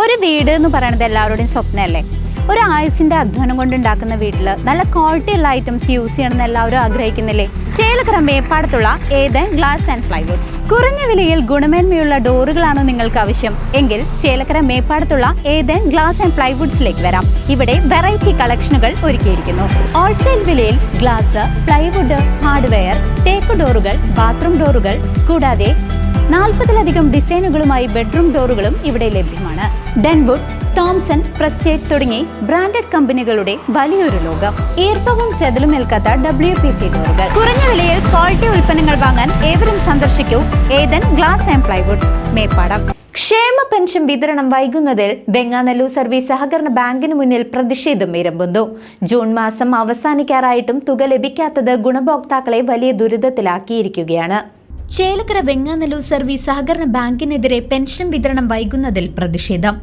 ഒരു വീട് എന്ന് പറയുന്നത് എല്ലാവരുടെയും സ്വപ്നമല്ലേ? ഒരു ആയുസിന്റെ അധ്വാനം കൊണ്ടുണ്ടാക്കുന്ന വീട്ടിൽ നല്ല ക്വാളിറ്റി ഉള്ള ഐറ്റംസ് യൂസ് ചെയ്യണമെന്ന് എല്ലാവരും ആഗ്രഹിക്കുന്നില്ലേ? ചേലക്കര മേപ്പാടത്തുള്ള ഏദൻ ഗ്ലാസ് ആൻഡ് പ്ലൈവുഡ്സ്. കുറഞ്ഞ വിലയിൽ ഗുണമേന്മയുള്ള ഡോറുകളാണോ നിങ്ങൾക്ക് ആവശ്യം എങ്കിൽ ചേലക്കര മേപ്പാടത്തുള്ള ഏദൻ ഗ്ലാസ് ആൻഡ് പ്ലൈവുഡ്സിലേക്ക് വരാം. ഇവിടെ വെറൈറ്റി കളക്ഷനുകൾ ഒരുക്കിയിരിക്കുന്നു. ഹോൾസെയിൽ വിലയിൽ ഗ്ലാസ്, പ്ലൈവുഡ്, ഹാർഡ്വെയർ, തേക്ക് ഡോറുകൾ, ബാത്റൂം ഡോറുകൾ കൂടാതെ 40-ലധികം ഡിസൈനുകളുമായി ബെഡ്റൂം ഡോറുകളും ഇവിടെ ലഭ്യമാണ്. ഡെൻവുഡ്, തോംസൺ, പ്രസ്റ്റേജ് തുടങ്ങി ബ്രാൻഡഡ് കമ്പനികളുടെ വലിയൊരു ലോകം. ഈർപ്പവും ചെതലും ഏൽക്കാത്ത WPC ഡോറുകൾ. കുറഞ്ഞ വിലയിൽ ക്വാളിറ്റി ഉൽപ്പന്നങ്ങൾ വാങ്ങാൻ ഏവരും സന്ദർശിക്കൂ Eden glass and plywoods, Meppadam. ക്ഷേമ പെൻഷൻ വിതരണം വൈകുന്നതിൽ വെങ്ങാനല്ലൂർ സർവീസ് സഹകരണ ബാങ്കിന് മുന്നിൽ പ്രതിഷേധം ഇരമ്പുന്നു. ജൂൺ മാസം അവസാനിക്കാറായിട്ടും തുക ലഭിക്കാത്തത് ഗുണഭോക്താക്കളെ വലിയ ദുരിതത്തിലാക്കിയിരിക്കുകയാണ്. ചേലക്കര വെങ്ങാനല്ലൂർ സർവീസ് സഹകരണ ബാങ്കിനെതിരെ പെൻഷൻ വിതരണം വൈകുന്നതിൽ പ്രതിഷേധം.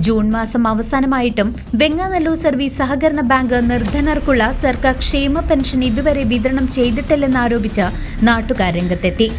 ജൂൺ മാസം അവസാനമായിട്ടും വെങ്ങാനല്ലൂർ സർവീസ് സഹകരണ ബാങ്ക് നിർധനർക്കുള്ള സർക്കാർ ക്ഷേമ പെൻഷൻ ഇതുവരെ വിതരണം ചെയ്തിട്ടില്ലെന്നാരോപിച്ച് നാട്ടുകാർ രംഗത്തെത്തി.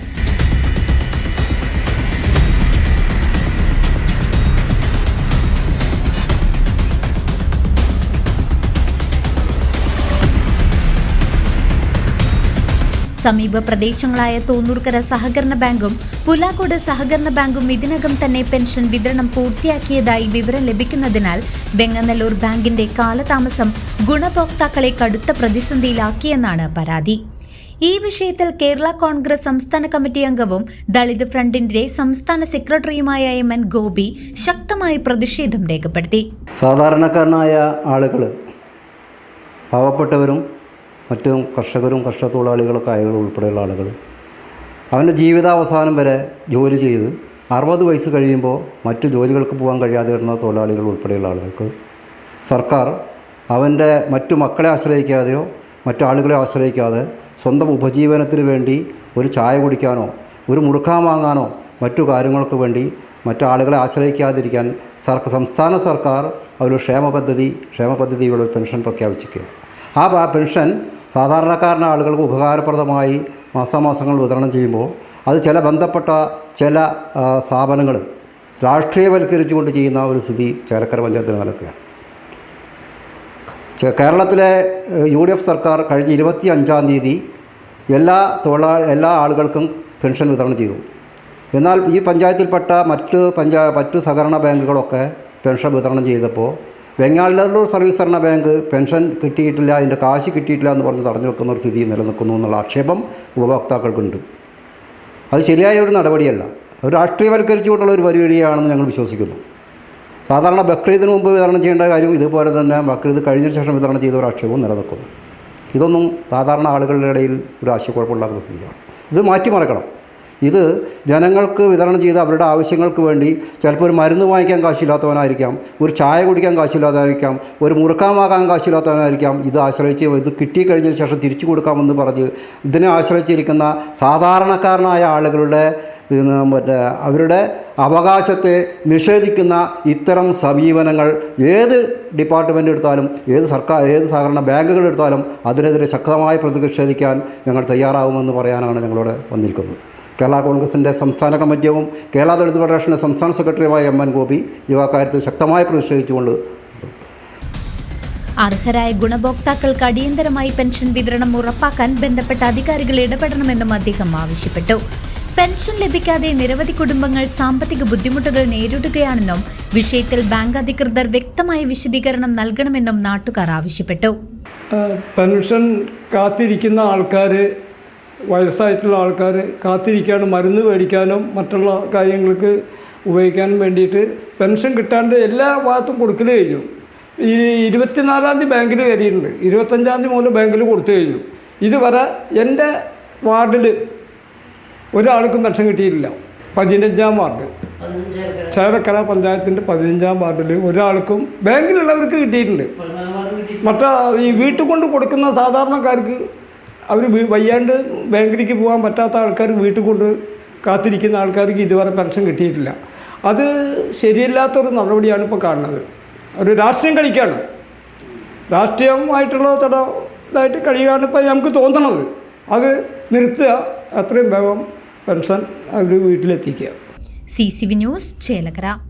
സമീപ പ്രദേശങ്ങളായ തോന്നൂർക്കര സഹകരണ ബാങ്കും പുലാക്കോട് സഹകരണ ബാങ്കും ഇതിനകം തന്നെ പെൻഷൻ വിതരണം പൂർത്തിയാക്കിയതായി വിവരം ലഭിക്കുന്നതിനാൽ വെങ്ങാനല്ലൂർ ബാങ്കിന്റെ കാലതാമസം ഗുണഭോക്താക്കളെ കടുത്ത പ്രതിസന്ധിയിലാക്കിയെന്നാണ് പരാതി. ഈ വിഷയത്തിൽ കേരള കോൺഗ്രസ് സംസ്ഥാന കമ്മിറ്റി അംഗവും ദളിത് ഫ്രണ്ടിന്റെ സംസ്ഥാന സെക്രട്ടറിയുമായ MN ഗോപി ശക്തമായി പ്രതിഷേധം രേഖപ്പെടുത്തി. സാധാരണക്കാരനായ ആളുകൾ, പാവപ്പെട്ടവരും മറ്റും കർഷകരും കർഷകത്തൊഴിലാളികളൊക്കെ ആളുകൾ ഉൾപ്പെടെയുള്ള ആളുകൾ അവൻ്റെ ജീവിതാവസാനം വരെ ജോലി ചെയ്ത് 60 വയസ്സ് കഴിയുമ്പോൾ മറ്റു ജോലികൾക്ക് പോകാൻ കഴിയാതെ വരുന്ന തൊഴിലാളികൾ ഉൾപ്പെടെയുള്ള ആളുകൾക്ക് സർക്കാർ അവൻ്റെ മറ്റു മക്കളെ ആശ്രയിക്കാതെയോ മറ്റു ആളുകളെ ആശ്രയിക്കാതെ സ്വന്തം ഉപജീവനത്തിന് വേണ്ടി ഒരു ചായ കുടിക്കാനോ ഒരു മുറുക്കാൻ വാങ്ങാനോ മറ്റു കാര്യങ്ങൾക്ക് വേണ്ടി മറ്റു ആളുകളെ ആശ്രയിക്കാതിരിക്കാൻ സംസ്ഥാന സർക്കാർ ഒരു ക്ഷേമ പദ്ധതിയുടെ പെൻഷൻ പ്രഖ്യാപിച്ചിരിക്കുക. ആ പെൻഷൻ സാധാരണക്കാരനായ ആളുകൾക്ക് ഉപകാരപ്രദമായി മാസാമാസങ്ങൾ വിതരണം ചെയ്യുമ്പോൾ അത് ചില ബന്ധപ്പെട്ട ചില സ്ഥാപനങ്ങൾ രാഷ്ട്രീയവൽക്കരിച്ചുകൊണ്ട് ചെയ്യുന്ന ഒരു സ്ഥിതി ചേലക്കര പഞ്ചായത്തിൽ നിലനിൽക്കുകയാണ്. കേരളത്തിലെ UDF സർക്കാർ കഴിഞ്ഞ 25-ാം തീയതി എല്ലാ ആളുകൾക്കും പെൻഷൻ വിതരണം ചെയ്തു. എന്നാൽ ഈ പഞ്ചായത്തിൽപ്പെട്ട മറ്റു സഹകരണ ബാങ്കുകളൊക്കെ പെൻഷൻ വിതരണം ചെയ്തപ്പോൾ വെങ്ങാനല്ലൂർ സർവീസ് സഹകരണ ബാങ്ക് പെൻഷൻ കിട്ടിയിട്ടില്ല, അതിൻ്റെ കാശ് കിട്ടിയിട്ടില്ല എന്ന് പറഞ്ഞ് തടഞ്ഞു വെക്കുന്ന ഒരു സ്ഥിതി നിലനിൽക്കുന്നു എന്നുള്ള ആക്ഷേപം ഉപഭോക്താക്കൾക്കുണ്ട്. അത് ശരിയായ ഒരു നടപടിയല്ല, ഒരു രാഷ്ട്രീയവൽക്കരിച്ചുകൊണ്ടുള്ള ഒരു പരിപാടിയാണെന്ന് ഞങ്ങൾ വിശ്വസിക്കുന്നു. സാധാരണ ബക്രീദിന് മുമ്പ് വിതരണം ചെയ്യേണ്ട കാര്യം ഇതുപോലെ തന്നെ ബക്രീദ് കഴിഞ്ഞ ശേഷം വിതരണം ചെയ്ത ഒരു ആക്ഷേപവും നിലനിൽക്കുന്നു. ഇതൊന്നും സാധാരണ ആളുകളുടെ ഇടയിൽ ഒരു ആശയക്കുഴപ്പമുണ്ടാക്കുന്ന സ്ഥിതിയാണ്. ഇത് മാറ്റിമറിക്കണം. ഇത് ജനങ്ങൾക്ക് വിതരണം ചെയ്ത് അവരുടെ ആവശ്യങ്ങൾക്ക് വേണ്ടി ചിലപ്പോൾ ഒരു മരുന്ന് വാങ്ങിക്കാൻ കാശില്ലാത്തവനായിരിക്കാം, ഒരു ചായ കുടിക്കാൻ കാശില്ലാത്തവനായിരിക്കാം, ഒരു മുറുക്കാൻ വാങ്ങാൻ കാശില്ലാത്തവനായിരിക്കാം. ഇത് ആശ്രയിച്ച് ഇത് കിട്ടിക്കഴിഞ്ഞതിന് ശേഷം തിരിച്ചു കൊടുക്കാമെന്ന് പറഞ്ഞ് ഇതിനെ ആശ്രയിച്ചിരിക്കുന്ന സാധാരണക്കാരനായ ആളുകളുടെ അവരുടെ അവകാശത്തെ നിഷേധിക്കുന്ന ഇത്തരം സമീപനങ്ങൾ ഏത് ഡിപ്പാർട്ട്മെൻ്റ് എടുത്താലും ഏത് സഹകരണ ബാങ്കുകൾ എടുത്താലും അതിനെതിരെ ശക്തമായി പ്രതിഷേധിക്കാൻ ഞങ്ങൾ തയ്യാറാവുമെന്ന് പറയാനാണ് ഞങ്ങളിവിടെ വന്നിരിക്കുന്നത്. കേരള കോൺഗ്രസിൻ്റെ സംസ്ഥാന കമ്മിറ്റിയും കേരള ദളിത് ഫെഡറേഷൻ്റെ സംസ്ഥാന സെക്രട്ടറിയുമായ MN ഗോപി ഈ കാര്യത്തിൽ ശക്തമായി പ്രതിഷേധിച്ചുകൊണ്ട് അർഹരായ ഗുണഭോക്താക്കൾക്ക് അടിയന്തരമായി പെൻഷൻ വിതരണം ഉറപ്പാക്കാൻ ബന്ധപ്പെട്ട അധികാരികൾ ഇടപെടണമെന്നും അദ്ദേഹം ആവശ്യപ്പെട്ടു. പെൻഷൻ ലഭിക്കാതെ നിരവധി കുടുംബങ്ങൾ സാമ്പത്തിക ബുദ്ധിമുട്ടുകൾ നേരിടുകയാണെന്നും വിഷയത്തിൽ ബാങ്ക് അധികൃതർ വ്യക്തമായ വിശദീകരണം നൽകണമെന്നും നാട്ടുകാർ ആവശ്യപ്പെട്ടു. പെൻഷൻ കാത്തിരിക്കുന്ന ആൾക്കാർ, വയസ്സായിട്ടുള്ള ആൾക്കാർ കാത്തിരിക്കാനും മരുന്ന് മേടിക്കാനും മറ്റുള്ള കാര്യങ്ങൾക്ക് ഉപയോഗിക്കാനും വേണ്ടിയിട്ട് പെൻഷൻ കിട്ടാണ്ട് എല്ലാ ഭാഗത്തും കൊടുക്കൽ കഴിഞ്ഞു. ഈ 24-ാം തീയതി ബാങ്കിൽ കയറിയിട്ടുണ്ട്, 25-ാം തീയതി മുതൽ ബാങ്കിൽ കൊടുത്തു കഴിഞ്ഞു. ഇതുവരെ എൻ്റെ വാർഡിൽ ഒരാൾക്കും പെൻഷൻ കിട്ടിയിട്ടില്ല. 15-ാം വാർഡ്, ചേലക്കര പഞ്ചായത്തിൻ്റെ 15-ാം വാർഡിൽ ഒരാൾക്കും ബാങ്കിലുള്ളവർക്ക് കിട്ടിയിട്ടുണ്ട്. ഈ വീട്ടിൽ കൊണ്ട് കൊടുക്കുന്ന സാധാരണക്കാർക്ക്, അവർ വയ്യാണ്ട് ബാങ്കിലേക്ക് പോകാൻ പറ്റാത്ത ആൾക്കാർ വീട്ടിൽ കൊണ്ട് കാത്തിരിക്കുന്ന ആൾക്കാർക്ക് ഇതുവരെ പെൻഷൻ കിട്ടിയിട്ടില്ല. അത് ശരിയല്ലാത്തൊരു നടപടിയാണ് ഇപ്പോൾ കാണുന്നത്. ഒരു രാഷ്ട്രീയം കളിക്കുകയാണ്. രാഷ്ട്രീയമായിട്ടുള്ള ചില ഇതായിട്ട് കഴിയുകയാണ് ഇപ്പോൾ നമുക്ക് തോന്നണത്. അത് നിർത്തുക, അത്രയും വേഗം പെൻഷൻ അവർ വീട്ടിലെത്തിക്കുക. CCV news Chelakkara.